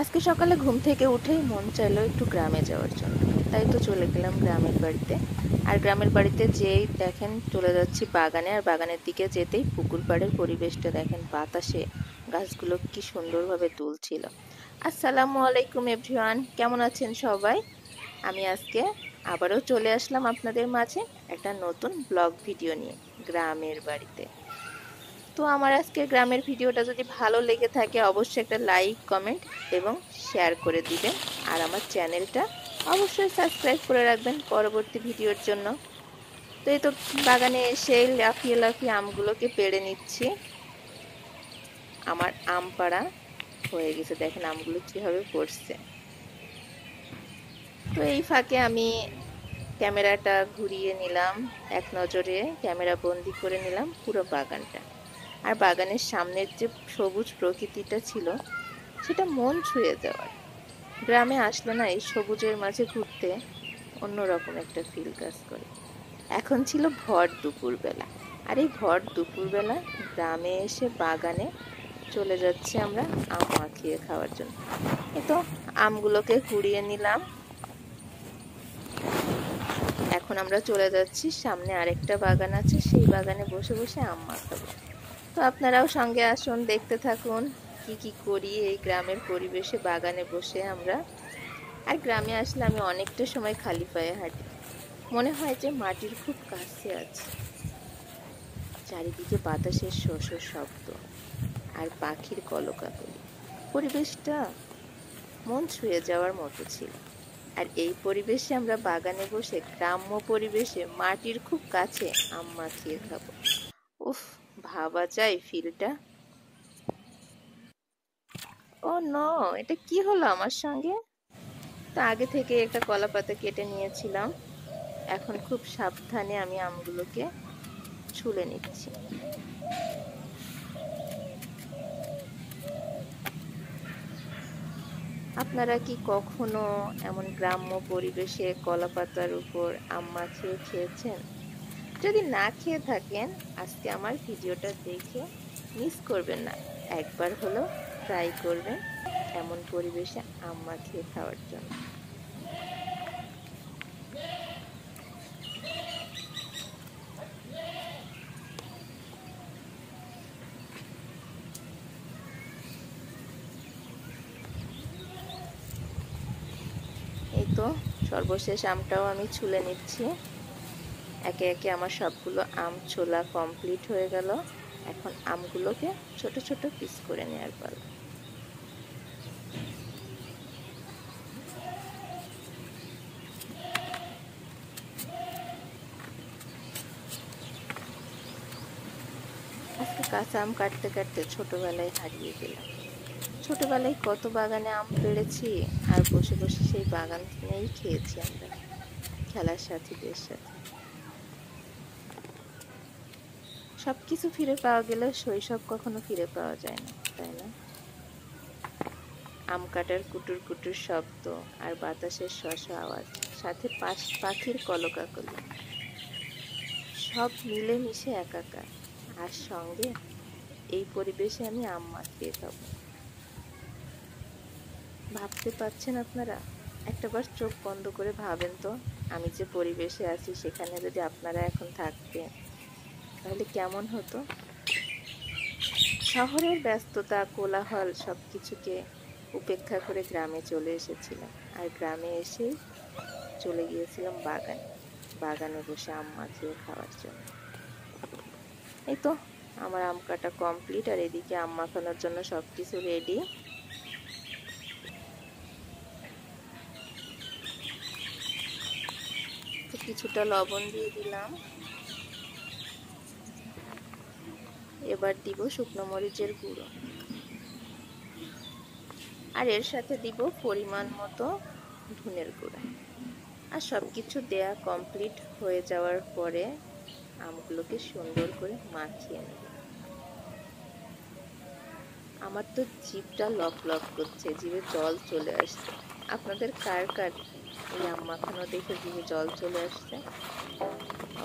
আজকে সকালে ঘুম থেকে উঠেই মন চাইলো একটু গ্রামে যাওয়ার জন্য। তাই তো চলে গেলাম গ্রামের বাড়িতে। আর গ্রামের বাড়িতে যেই দেখেন চলে যাচ্ছি বাগানে, আর বাগানের দিকে যেতেই পুকুর পাড়ের পরিবেশটা দেখেন, বাতাসে গাছগুলো কি সুন্দরভাবে দুলছিল। আসসালামু আলাইকুম এভরিওয়ান, কেমন আছেন সবাই? আমি আজকে আবারও চলে আসলাম আপনাদের মাঝে একটা নতুন ব্লগ ভিডিও নিয়ে, গ্রামের বাড়িতে। তো আমার আজকের গ্রামের ভিডিওটা যদি ভালো লেগে থাকে অবশ্যই একটা লাইক, কমেন্ট এবং শেয়ার করে দিবেন। আর আমার চ্যানেলটা অবশ্যই সাবস্ক্রাইব করে রাখবেন পরবর্তী ভিডিওর জন্য। তো এই তো বাগানে এসে লাফিয়ে লাফিয়ে আমগুলোকে পেড়ে নিচ্ছি। আমার আম পাড়া হয়ে গেছে, দেখেন আমগুলো কিভাবে পড়ছে। তো এই ফাঁকে আমি ক্যামেরাটা ঘুরিয়ে নিলাম, এক নজরে ক্যামেরা বন্দি করে নিলাম পুরো বাগানটা। আর বাগানের সামনের যে সবুজ প্রকৃতিটা ছিল সেটা মন ছুঁয়ে যাওয়ার। গ্রামে আসলে না এই সবুজের মাঝে ঘুরতে অন্যরকম একটা ফিল কাজ করে। এখন ছিল ভর দুপুর বেলা, আর এই ভর দুপুর বেলা গ্রামে এসে বাগানে চলে যাচ্ছি আমরা আম মাখিয়ে খাওয়ার জন্য। এই তো আমগুলোকে কুড়িয়ে নিলাম। এখন আমরা চলে যাচ্ছি, সামনে আরেকটা বাগান আছে, সেই বাগানে বসে বসে আম মাখাবো। তো আপনারাও সঙ্গে আসুন, দেখতে থাকুন কি কি করি এই গ্রামের পরিবেশে বাগানে বসে আমরা। আর গ্রামে আসলে আমি অনেকটা সময় খালি পায়ে হাঁটি, মনে হয় যে মাটির খুব কাছে আছে। চারিদিকে বাতাসের শো শো শব্দ আর পাখির কলকাকলি, পরিবেশটা মন ছুঁয়ে যাওয়ার মতো ছিল। আর এই পরিবেশে আমরা বাগানে বসে গ্রাম্য পরিবেশে মাটির খুব কাছে আম মাখিয়ে খাবো। উফ, ভাবা যায় ফিলটা। ও নো, এটা কি হলো আমার সঙ্গে? তো আগে থেকে একটা কলা পাতা কেটে নিয়েছিলাম, এখন খুব সাবধানে আমি আমগুলোকে ছুলে নিচ্ছি। আপনারা কি কখনো এমন গ্রাম্য পরিবেশে কলা পাতার উপর আম মাখিয়ে খেয়েছেন? যদি না খেয়ে থাকেন আজকে আমার ভিডিওটা দেখে মিস করবেন না, একবার হলো ট্রাই করবেন এমন পরিবেশে আম মাখিয়ে খাওয়ার জন্য। এই তো সর্বশেষ আমটাও আমি ছুলে নিচ্ছি। একে একে আমার সবগুলো আম ছোলা কমপ্লিট হয়ে গেল। এখন আমগুলোকে ছোট ছোট পিস করে নেওয়ার পালা। আজকে কাঁচা আম কাটতে কাটতে ছোটবেলায় হারিয়ে গেলাম। ছোটবেলায় কত বাগানে আম পেড়েছি, আর বসে বসে সেই বাগানেই খেয়েছি আমরা খেলার সাথীদের সাথে। সবকিছু ফিরে পাওয়া গেলেও শৈশব কখনো ফিরে পাওয়া যায় না, তাই না? আম কাটার কুটুর কুটুর শব্দ আর বাতাসের শশ আওয়াজ, সাথে পাখির কলকাকলি, সব মিলে মিশে একাকার। আর সঙ্গে এই পরিবেশে আমি আম মাখিয়ে খাবো। ভাবতে পারছেন আপনারা? একটাবার চোখ বন্ধ করে ভাবেন তো, আমি যে পরিবেশে আছি সেখানে যদি আপনারা এখন থাকতেন তাহলে কেমন হতো। শহরের ব্যস্ততা কোলাহল সবকিছুকে উপেক্ষা করে গ্রামে চলে এসেছিলাম। আর গ্রামে এসেই চলে গিয়েছিলাম বাগানে, বাগানে বসে আম মাখিয়ে খাওয়ার জন্য। এই তো আমার আম কাটা কমপ্লিট, আর এদিকে আম মাখানোর জন্য সবকিছু রেডি। তো কিছুটা লবণ দিয়ে দিলাম, এবার দিব শুকনো মরিচের গুঁড়ো, আর এর সাথে দিব পরিমাণ মতো ধনের গুঁড়া। আর সবকিছু দেয়া কমপ্লিট হয়ে যাওয়ার পরে আমগুলোকে সুন্দর করে মাখিয়ে নেব। আমার তো জিভটা লক লক করছে, জিভে জল চলে আসছে। আপনাদের কার কার এই আম মাখানো দেখে জিভে জল চলে আসছে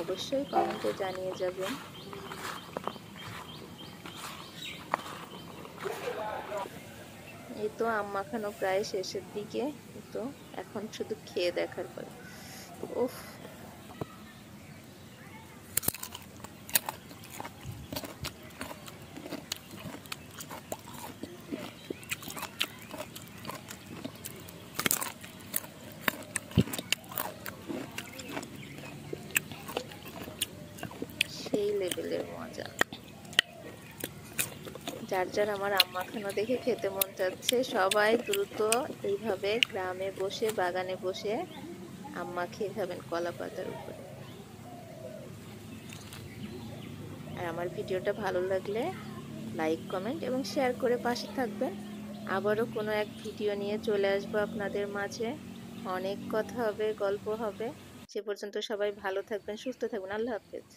অবশ্যই কমেন্টে জানিয়ে যাবেন। এই তো আম মাখানো প্রায় শেষের দিকে। তো এখন শুধু খেয়ে দেখার পর উফ, সেই লেভেলের মজা। যার যার আমার আম মাখানো দেখে খেতে মন চাচ্ছে সবাই দ্রুত এইভাবে গ্রামে বসে বাগানে বসে আম মাখিয়ে খাবেন কলা পাতার উপরে। আর আমার ভিডিওটা ভালো লাগলে লাইক কমেন্ট এবং শেয়ার করে পাশে থাকবেন। আবারও কোনো এক ভিডিও নিয়ে চলে আসবো আপনাদের মাঝে। অনেক কথা হবে, গল্প হবে। সে পর্যন্ত সবাই ভালো থাকবেন, সুস্থ থাকবেন। আল্লাহ হাফেজ।